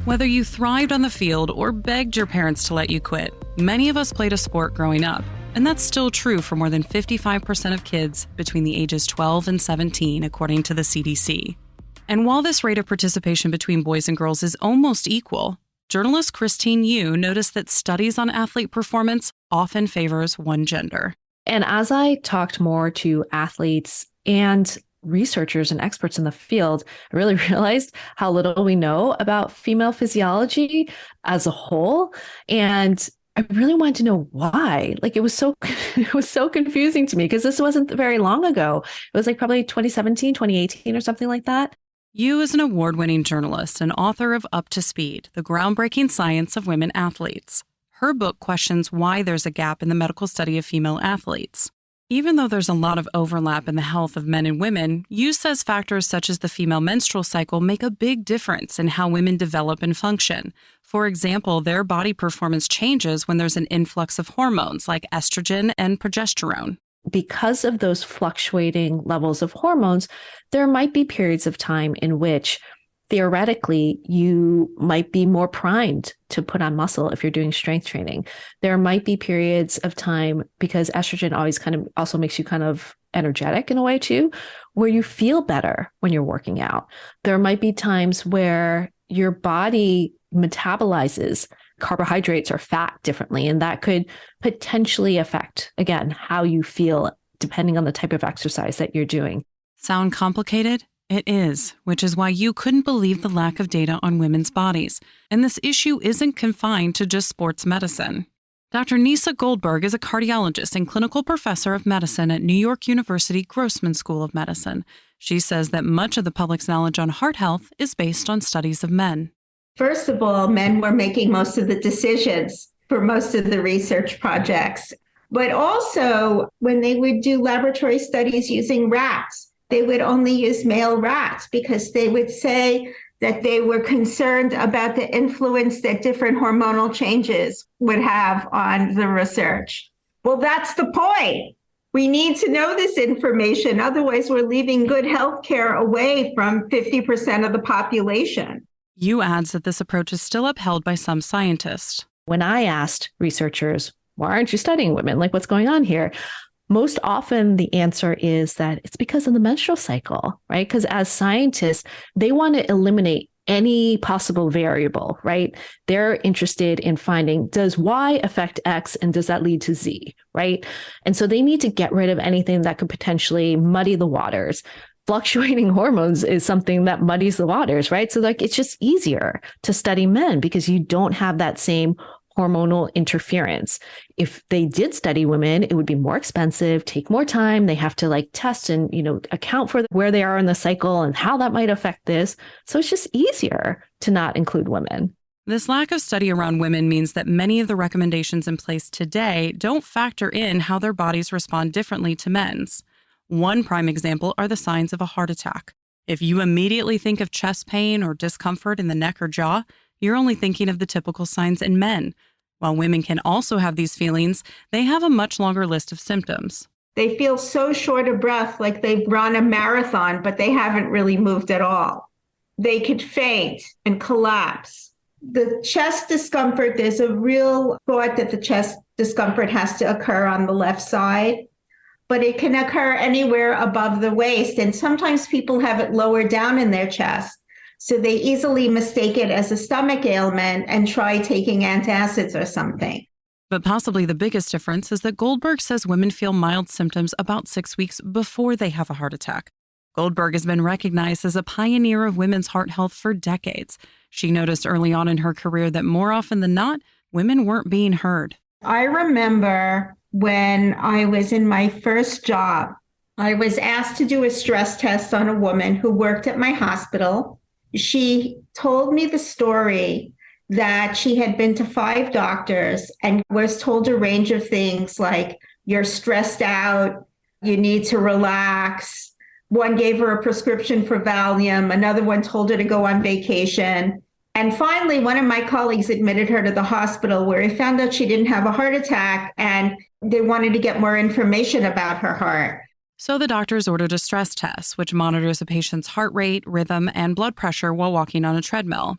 Whether you thrived on the field or begged your parents to let you quit, many of us played a sport growing up. And that's still true for more than 55% of kids between the ages 12 and 17, according to the CDC. And while this rate of participation between boys and girls is almost equal, journalist Christine Yu noticed that studies on athlete performance often favors one gender. And as I talked more to athletes and researchers and experts in the field, I really realized how little we know about female physiology as a whole. And I really wanted to know why. It was so confusing to me because this wasn't very long ago. It was probably 2017, 2018 or something like that. Yu is an award-winning journalist and author of Up to Speed, the groundbreaking science of women athletes. Her book questions why there's a gap in the medical study of female athletes. Even though there's a lot of overlap in the health of men and women, Yu says factors such as the female menstrual cycle make a big difference in how women develop and function. For example, their body performance changes when there's an influx of hormones like estrogen and progesterone. Because of those fluctuating levels of hormones, there might be periods of time in which theoretically, you might be more primed to put on muscle if you're doing strength training. There might be periods of time, because estrogen always kind of also makes you kind of energetic in a way too, where you feel better when you're working out. There might be times where your body metabolizes carbohydrates or fat differently, and that could potentially affect, again, how you feel depending on the type of exercise that you're doing. Sound complicated? It is, which is why you couldn't believe the lack of data on women's bodies. And this issue isn't confined to just sports medicine. Dr. Nisa Goldberg is a cardiologist and clinical professor of medicine at New York University Grossman School of Medicine. She says that much of the public's knowledge on heart health is based on studies of men. First of all, men were making most of the decisions for most of the research projects. But also, when they would do laboratory studies using rats, they would only use male rats because they would say that they were concerned about the influence that different hormonal changes would have on the research. Well, that's the point. We need to know this information. Otherwise, we're leaving good health care away from 50% of the population. Yu adds that this approach is still upheld by some scientists. When I asked researchers, why aren't you studying women? What's going on here? Most often the answer is that it's because of the menstrual cycle, right? Because as scientists, they want to eliminate any possible variable, right? They're interested in finding, does Y affect X and does that lead to Z, right? And so they need to get rid of anything that could potentially muddy the waters. Fluctuating hormones is something that muddies the waters, right? So it's just easier to study men because you don't have that same hormonal interference. If they did study women, it would be more expensive, take more time. They have to test and, account for where they are in the cycle and how that might affect this. So it's just easier to not include women. This lack of study around women means that many of the recommendations in place today don't factor in how their bodies respond differently to men's. One prime example are the signs of a heart attack. If you immediately think of chest pain or discomfort in the neck or jaw, you're only thinking of the typical signs in men. While women can also have these feelings, they have a much longer list of symptoms. They feel so short of breath, like they've run a marathon, but they haven't really moved at all. They could faint and collapse. The chest discomfort, there's a real thought that the chest discomfort has to occur on the left side, but it can occur anywhere above the waist. And sometimes people have it lower down in their chest. So they easily mistake it as a stomach ailment and try taking antacids or something. But possibly the biggest difference is that Goldberg says women feel mild symptoms about 6 weeks before they have a heart attack. Goldberg has been recognized as a pioneer of women's heart health for decades. She noticed early on in her career that more often than not, women weren't being heard. I remember when I was in my first job, I was asked to do a stress test on a woman who worked at my hospital. She told me the story that she had been to 5 doctors and was told a range of things like, you're stressed out, you need to relax. One gave her a prescription for Valium, another one told her to go on vacation. And finally, one of my colleagues admitted her to the hospital where he found out she didn't have a heart attack and they wanted to get more information about her heart. So the doctors ordered a stress test, which monitors a patient's heart rate, rhythm, and blood pressure while walking on a treadmill.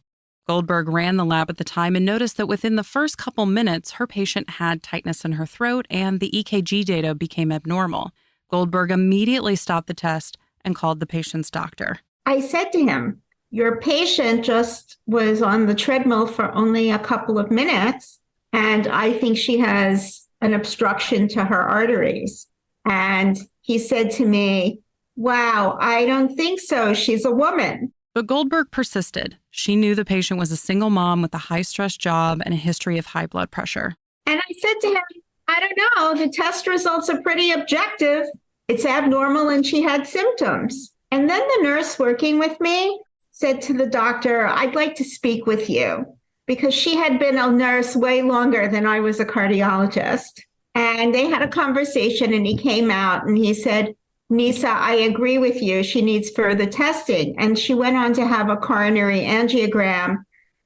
Goldberg ran the lab at the time and noticed that within the first couple minutes, her patient had tightness in her throat and the EKG data became abnormal. Goldberg immediately stopped the test and called the patient's doctor. I said to him, your patient just was on the treadmill for only a couple of minutes, and I think she has an obstruction to her arteries. And he said to me, wow, I don't think so. She's a woman. But Goldberg persisted. She knew the patient was a single mom with a high-stress job and a history of high blood pressure. And I said to him, I don't know, the test results are pretty objective. It's abnormal and she had symptoms. And then the nurse working with me said to the doctor, I'd like to speak with you, because she had been a nurse way longer than I was a cardiologist. And they had a conversation and he came out and he said, Nisa, I agree with you. She needs further testing. And she went on to have a coronary angiogram,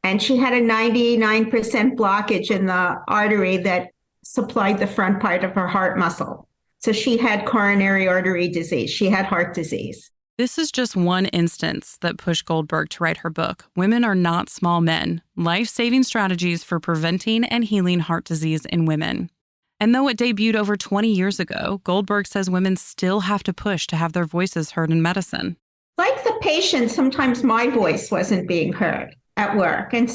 and she had a 99% blockage in the artery that supplied the front part of her heart muscle. So she had coronary artery disease. She had heart disease. This is just one instance that pushed Goldberg to write her book, Women Are Not Small Men: Life-Saving Strategies for Preventing and Healing Heart Disease in Women. And though it debuted over 20 years ago, Goldberg says women still have to push to have their voices heard in medicine. Like the patient, sometimes my voice wasn't being heard at work. And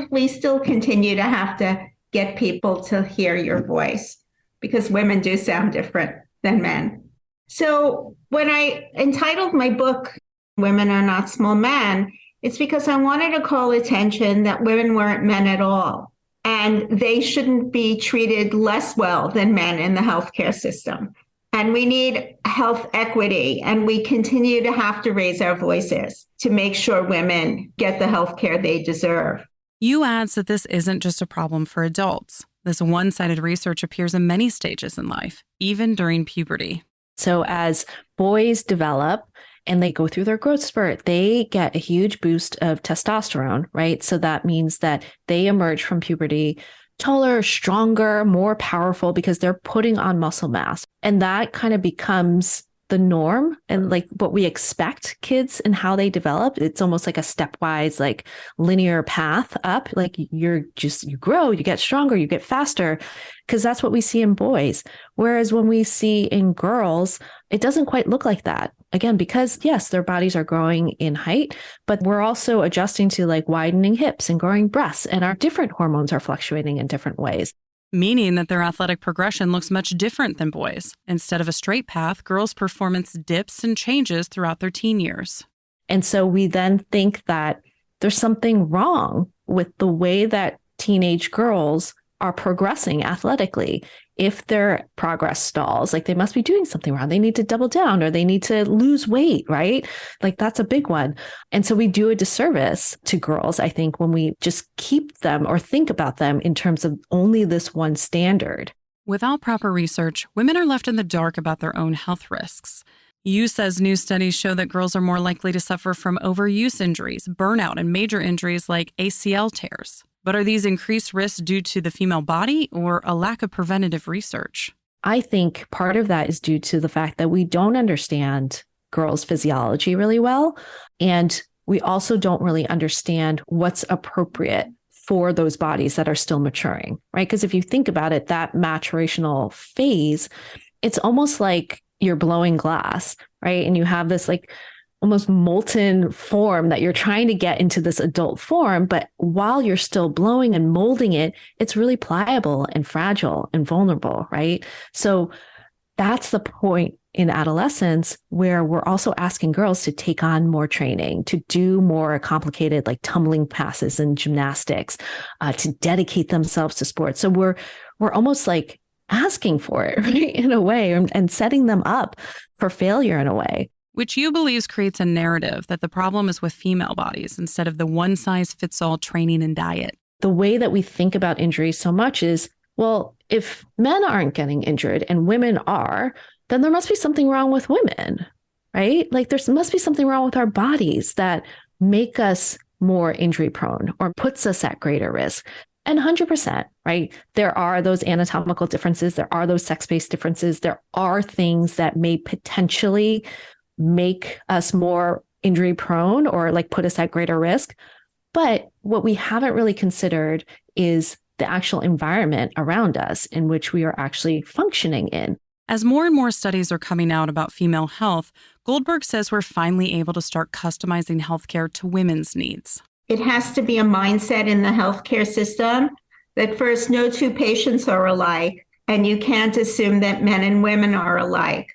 we still continue to have to get people to hear your voice, because women do sound different than men. So when I entitled my book, Women Are Not Small Men, it's because I wanted to call attention that women weren't men at all. And they shouldn't be treated less well than men in the healthcare system. And we need health equity. And we continue to have to raise our voices to make sure women get the healthcare they deserve. Yu adds that this isn't just a problem for adults. This one-sided research appears in many stages in life, even during puberty. So as boys develop and they go through their growth spurt, they get a huge boost of testosterone, right? So that means that they emerge from puberty taller, stronger, more powerful, because they're putting on muscle mass. And that kind of becomes the norm and like what we expect kids and how they develop. It's almost like a stepwise, like linear path up. Like you grow, you get stronger, you get faster, because that's what we see in boys. Whereas when we see in girls, it doesn't quite look like that. Again, because yes, their bodies are growing in height, but we're also adjusting to like widening hips and growing breasts, and our different hormones are fluctuating in different ways. Meaning that their athletic progression looks much different than boys. Instead of a straight path, girls' performance dips and changes throughout their teen years. And so we then think that there's something wrong with the way that teenage girls are progressing athletically. If their progress stalls, like they must be doing something wrong. They need to double down or they need to lose weight, right? Like that's a big one. And so we do a disservice to girls, I think, when we just keep them or think about them in terms of only this one standard. Without proper research, women are left in the dark about their own health risks. Yu says new studies show that girls are more likely to suffer from overuse injuries, burnout, and major injuries like ACL tears. But are these increased risks due to the female body or a lack of preventative research? I think part of that is due to the fact that we don't understand girls' physiology really well. And we also don't really understand what's appropriate for those bodies that are still maturing, right? Because if you think about it, that maturational phase, it's almost like you're blowing glass, right? And you have this like almost molten form that you're trying to get into this adult form. But while you're still blowing and molding it, it's really pliable and fragile and vulnerable, right? So that's the point in adolescence where we're also asking girls to take on more training, to do more complicated like tumbling passes and gymnastics, to dedicate themselves to sports. So we're almost like asking for it, right, in a way, and setting them up for failure in a way. Which Yu believes creates a narrative that the problem is with female bodies instead of the one-size-fits-all training and diet. The way that we think about injuries so much is, well, if men aren't getting injured and women are, then there must be something wrong with women, right? Like there must be something wrong with our bodies that make us more injury prone or puts us at greater risk. And 100%, right? There are those anatomical differences. There are those sex-based differences. There are things that may potentially make us more injury prone or like put us at greater risk. But what we haven't really considered is the actual environment around us in which we are actually functioning in. As more and more studies are coming out about female health, Goldberg says we're finally able to start customizing healthcare to women's needs. It has to be a mindset in the healthcare system that first, no two patients are alike, and you can't assume that men and women are alike.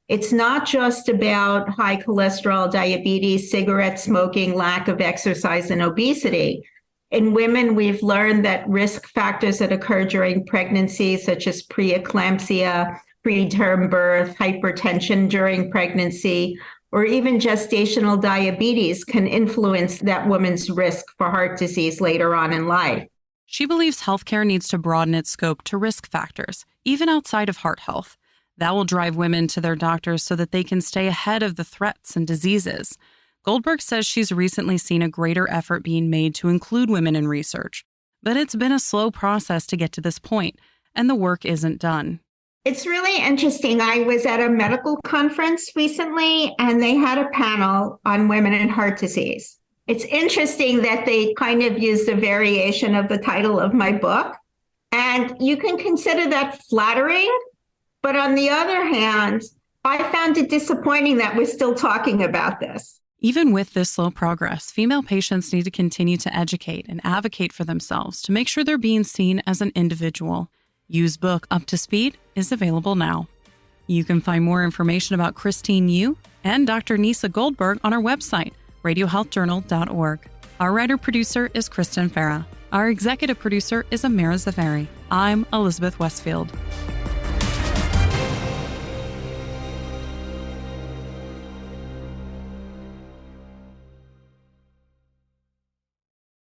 It's not just about high cholesterol, diabetes, cigarette smoking, lack of exercise, and obesity. In women, we've learned that risk factors that occur during pregnancy, such as preeclampsia, preterm birth, hypertension during pregnancy, or even gestational diabetes can influence that woman's risk for heart disease later on in life. She believes healthcare needs to broaden its scope to risk factors, even outside of heart health. That will drive women to their doctors so that they can stay ahead of the threats and diseases. Goldberg says she's recently seen a greater effort being made to include women in research, but it's been a slow process to get to this point, and the work isn't done. It's really interesting. I was at a medical conference recently, and they had a panel on women and heart disease. It's interesting that they kind of used a variation of the title of my book, and you can consider that flattering. But on the other hand, I found it disappointing that we're still talking about this. Even with this slow progress, female patients need to continue to educate and advocate for themselves to make sure they're being seen as an individual. Yu's book, Up to Speed, is available now. You can find more information about Christine Yu and Dr. Nisa Goldberg on our website, radiohealthjournal.org. Our writer-producer is Kristen Farah. Our executive producer is Amira Zaveri. I'm Elizabeth Westfield.